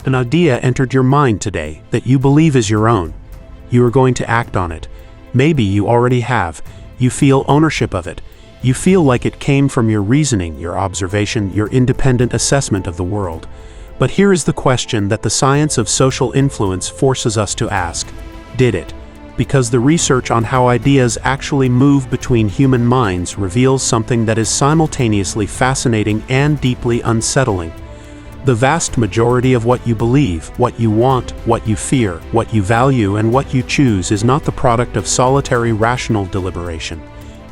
An idea entered your mind today that you believe is your own. You are going to act on it. Maybe you already have. You feel ownership of it. You feel like it came from your reasoning, your observation, your independent assessment of the world. But here is the question that the science of social influence forces us to ask. Did it? Because the research on how ideas actually move between human minds reveals something that is simultaneously fascinating and deeply unsettling. The vast majority of what you believe, what you want, what you fear, what you value, and what you choose is not the product of solitary rational deliberation.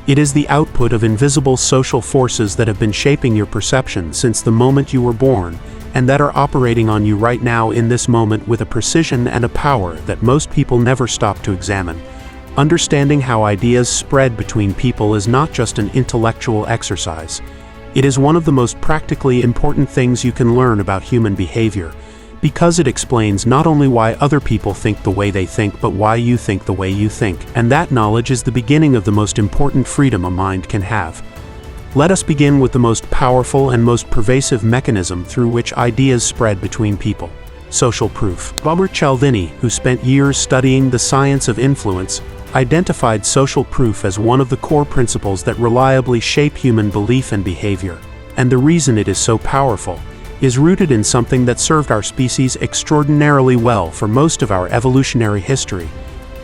It is the output of invisible social forces that have been shaping your perception since the moment you were born, and that are operating on you right now in this moment with a precision and a power that most people never stop to examine. Understanding how ideas spread between people is not just an intellectual exercise. It is one of the most practically important things you can learn about human behavior, because it explains not only why other people think the way they think, but why you think the way you think. And that knowledge is the beginning of the most important freedom a mind can have. Let us begin with the most powerful and most pervasive mechanism through which ideas spread between people: social proof. Robert Cialdini, who spent years studying the science of influence, identified social proof as one of the core principles that reliably shape human belief and behavior. And the reason it is so powerful is rooted in something that served our species extraordinarily well for most of our evolutionary history.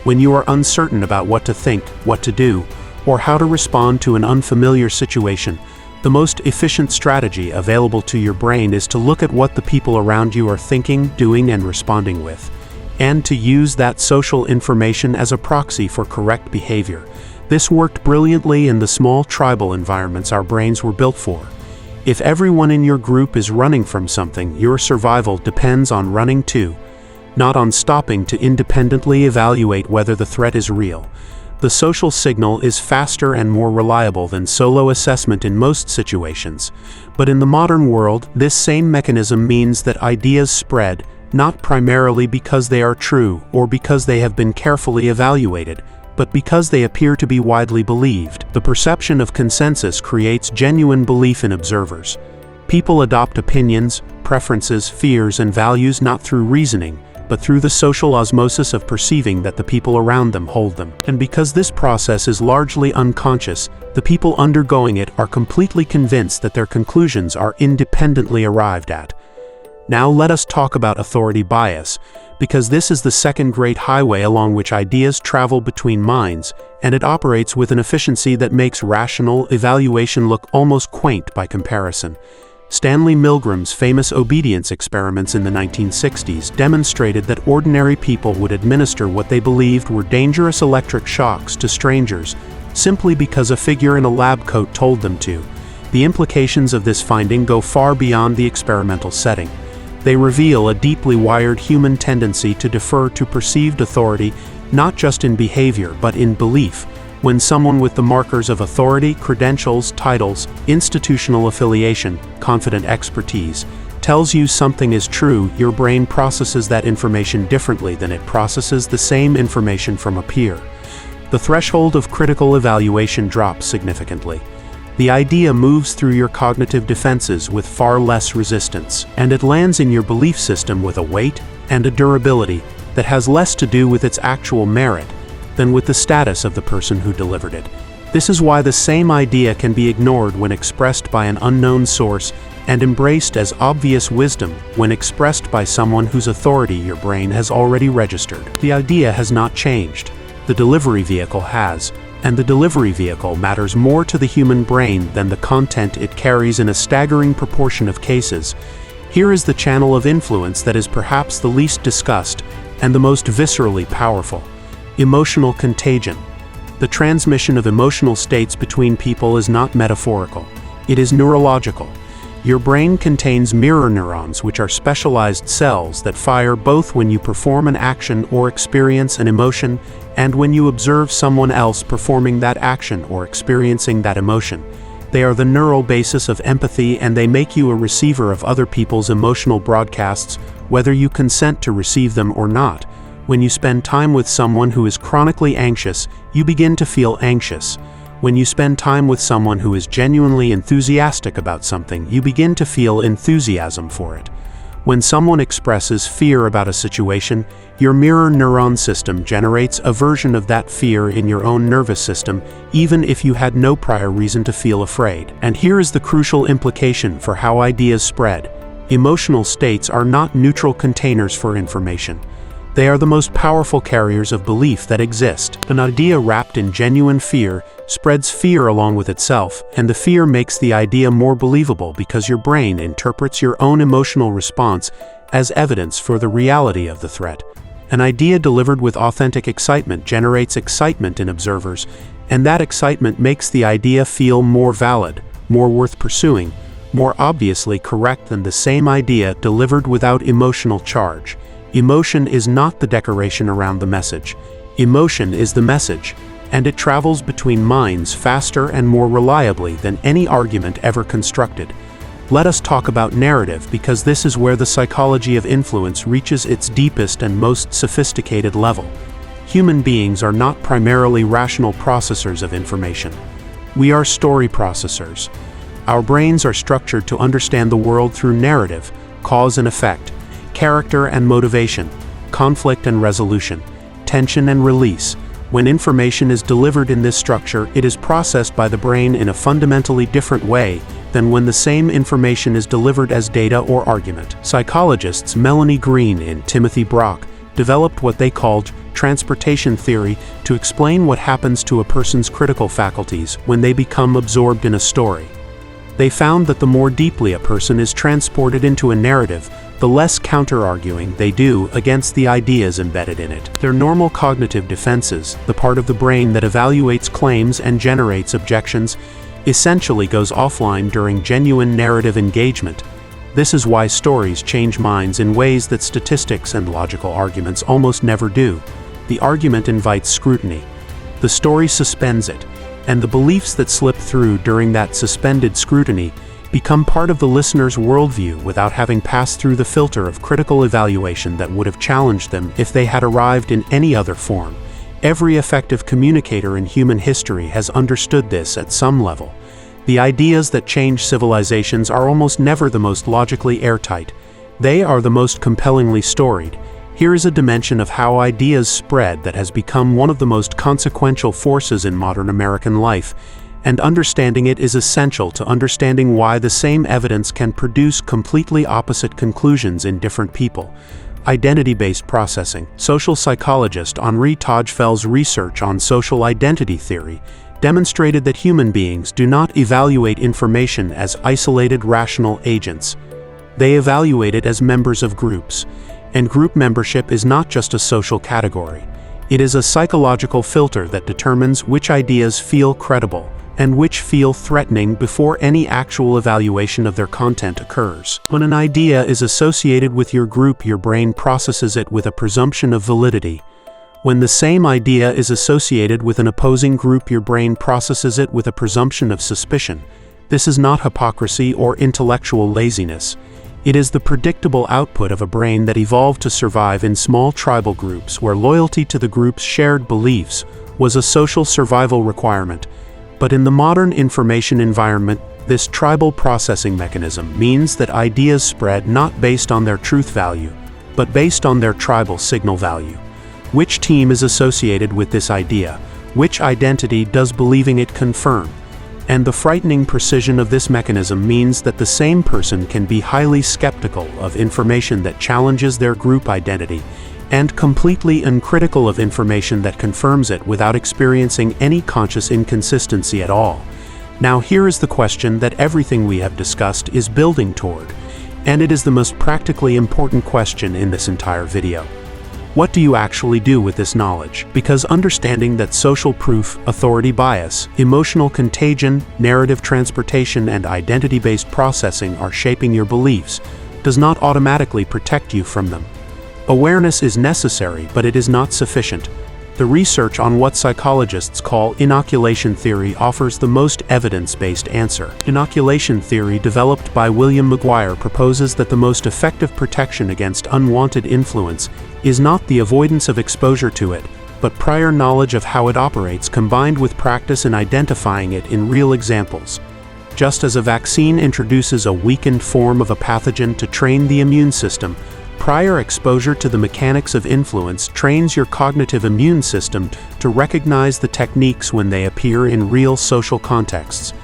When you are uncertain about what to think, what to do, or how to respond to an unfamiliar situation, the most efficient strategy available to your brain is to look at what the people around you are thinking, doing, and responding with, and to use that social information as a proxy for correct behavior. This worked brilliantly in the small tribal environments our brains were built for. If everyone in your group is running from something, your survival depends on running too, not on stopping to independently evaluate whether the threat is real. The social signal is faster and more reliable than solo assessment in most situations. But in the modern world, this same mechanism means that ideas spread, not primarily because they are true or because they have been carefully evaluated, but because they appear to be widely believed. The perception of consensus creates genuine belief in observers. People adopt opinions, preferences, fears, and values not through reasoning, but through the social osmosis of perceiving that the people around them hold them. And because this process is largely unconscious, the people undergoing it are completely convinced that their conclusions are independently arrived at. Now let us talk about authority bias, because this is the second great highway along which ideas travel between minds, and it operates with an efficiency that makes rational evaluation look almost quaint by comparison. Stanley Milgram's famous obedience experiments in the 1960s demonstrated that ordinary people would administer what they believed were dangerous electric shocks to strangers, simply because a figure in a lab coat told them to. The implications of this finding go far beyond the experimental setting. They reveal a deeply wired human tendency to defer to perceived authority, not just in behavior but in belief. When someone with the markers of authority, credentials, titles, institutional affiliation, confident expertise, tells you something is true, your brain processes that information differently than it processes the same information from a peer. The threshold of critical evaluation drops significantly. The idea moves through your cognitive defenses with far less resistance, and it lands in your belief system with a weight and a durability that has less to do with its actual merit than with the status of the person who delivered it. This is why the same idea can be ignored when expressed by an unknown source and embraced as obvious wisdom when expressed by someone whose authority your brain has already registered. The idea has not changed. The delivery vehicle has. And the delivery vehicle matters more to the human brain than the content it carries in a staggering proportion of cases. Here is the channel of influence that is perhaps the least discussed and the most viscerally powerful: emotional contagion. The transmission of emotional states between people is not metaphorical. It is neurological. Your brain contains mirror neurons, which are specialized cells that fire both when you perform an action or experience an emotion and when you observe someone else performing that action or experiencing that emotion. They are the neural basis of empathy, and they make you a receiver of other people's emotional broadcasts, whether you consent to receive them or not. When you spend time with someone who is chronically anxious, you begin to feel anxious. When you spend time with someone who is genuinely enthusiastic about something, you begin to feel enthusiasm for it. When someone expresses fear about a situation, your mirror neuron system generates a version of that fear in your own nervous system, even if you had no prior reason to feel afraid. And here is the crucial implication for how ideas spread. Emotional states are not neutral containers for information. They are the most powerful carriers of belief that exist. An idea wrapped in genuine fear spreads fear along with itself, and the fear makes the idea more believable because your brain interprets your own emotional response as evidence for the reality of the threat. An idea delivered with authentic excitement generates excitement in observers, and that excitement makes the idea feel more valid, more worth pursuing, more obviously correct than the same idea delivered without emotional charge. Emotion is not the decoration around the message. Emotion is the message, and it travels between minds faster and more reliably than any argument ever constructed. Let us talk about narrative, because this is where the psychology of influence reaches its deepest and most sophisticated level. Human beings are not primarily rational processors of information. We are story processors. Our brains are structured to understand the world through narrative, cause and effect, character and motivation, conflict and resolution, tension and release. When information is delivered in this structure, it is processed by the brain in a fundamentally different way than when the same information is delivered as data or argument. Psychologists Melanie Green and Timothy Brock developed what they called transportation theory to explain what happens to a person's critical faculties when they become absorbed in a story. They found that the more deeply a person is transported into a narrative, the less counter-arguing they do against the ideas embedded in it. Their normal cognitive defenses, the part of the brain that evaluates claims and generates objections, essentially goes offline during genuine narrative engagement. This is why stories change minds in ways that statistics and logical arguments almost never do. The argument invites scrutiny. The story suspends it, and the beliefs that slip through during that suspended scrutiny become part of the listener's worldview without having passed through the filter of critical evaluation that would have challenged them if they had arrived in any other form. Every effective communicator in human history has understood this at some level. The ideas that change civilizations are almost never the most logically airtight. They are the most compellingly storied. Here is a dimension of how ideas spread that has become one of the most consequential forces in modern American life, and understanding it is essential to understanding why the same evidence can produce completely opposite conclusions in different people. Identity-based processing. Social psychologist Henri Tajfel's research on social identity theory demonstrated that human beings do not evaluate information as isolated rational agents. They evaluate it as members of groups. And group membership is not just a social category. It is a psychological filter that determines which ideas feel credible and which feel threatening before any actual evaluation of their content occurs. When an idea is associated with your group, your brain processes it with a presumption of validity. When the same idea is associated with an opposing group, your brain processes it with a presumption of suspicion. This is not hypocrisy or intellectual laziness. It is the predictable output of a brain that evolved to survive in small tribal groups where loyalty to the group's shared beliefs was a social survival requirement. But in the modern information environment, this tribal processing mechanism means that ideas spread not based on their truth value, but based on their tribal signal value. Which team is associated with this idea? Which identity does believing it confirm? And the frightening precision of this mechanism means that the same person can be highly skeptical of information that challenges their group identity, and completely uncritical of information that confirms it without experiencing any conscious inconsistency at all. Now here is the question that everything we have discussed is building toward, and it is the most practically important question in this entire video. What do you actually do with this knowledge? Because understanding that social proof, authority bias, emotional contagion, narrative transportation, and identity-based processing are shaping your beliefs does not automatically protect you from them. Awareness is necessary, but it is not sufficient. The research on what psychologists call inoculation theory offers the most evidence-based answer. Inoculation theory, developed by William McGuire, proposes that the most effective protection against unwanted influence is not the avoidance of exposure to it, but prior knowledge of how it operates combined with practice in identifying it in real examples. Just as a vaccine introduces a weakened form of a pathogen to train the immune system, prior exposure to the mechanics of influence trains your cognitive immune system to recognize the techniques when they appear in real social contexts.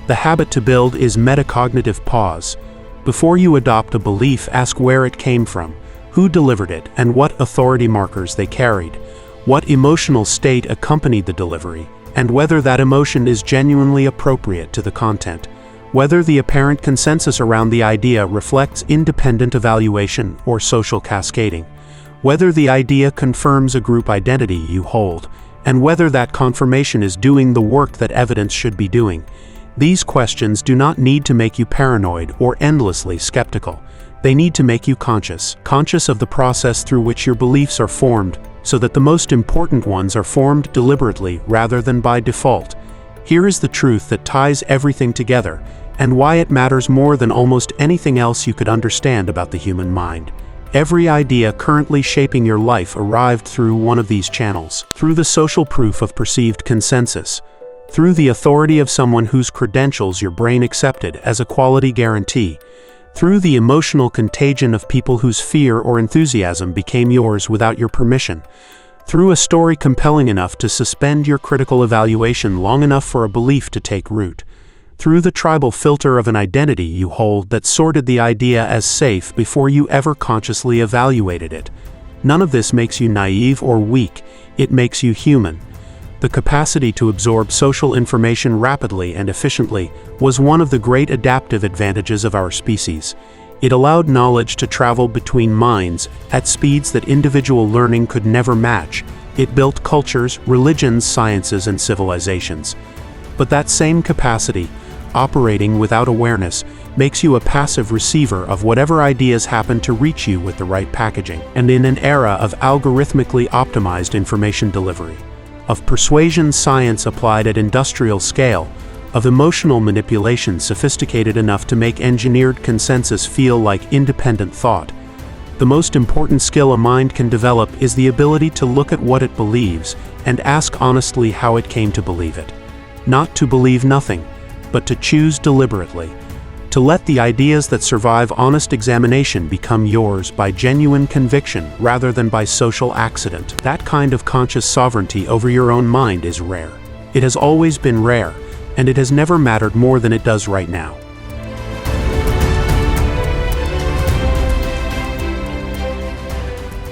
The habit to build is metacognitive pause. Before you adopt a belief, ask where it came from, who delivered it, and what authority markers they carried, what emotional state accompanied the delivery, and whether that emotion is genuinely appropriate to the content. Whether the apparent consensus around the idea reflects independent evaluation or social cascading, whether the idea confirms a group identity you hold, and whether that confirmation is doing the work that evidence should be doing. These questions do not need to make you paranoid or endlessly skeptical. They need to make you conscious of the process through which your beliefs are formed, so that the most important ones are formed deliberately rather than by default. Here is the truth that ties everything together, and why it matters more than almost anything else you could understand about the human mind. Every idea currently shaping your life arrived through one of these channels, through the social proof of perceived consensus, through the authority of someone whose credentials your brain accepted as a quality guarantee, through the emotional contagion of people whose fear or enthusiasm became yours without your permission, through a story compelling enough to suspend your critical evaluation long enough for a belief to take root, through the tribal filter of an identity you hold that sorted the idea as safe before you ever consciously evaluated it. None of this makes you naive or weak, it makes you human. The capacity to absorb social information rapidly and efficiently was one of the great adaptive advantages of our species. It allowed knowledge to travel between minds at speeds that individual learning could never match. It built cultures, religions, sciences, and civilizations. But that same capacity, operating without awareness, makes you a passive receiver of whatever ideas happen to reach you with the right packaging. And in an era of algorithmically optimized information delivery, of persuasion science applied at industrial scale, of emotional manipulation sophisticated enough to make engineered consensus feel like independent thought, the most important skill a mind can develop is the ability to look at what it believes and ask honestly how it came to believe it. Not to believe nothing, but to choose deliberately, to let the ideas that survive honest examination become yours by genuine conviction rather than by social accident. That kind of conscious sovereignty over your own mind is rare. It has always been rare, and it has never mattered more than it does right now.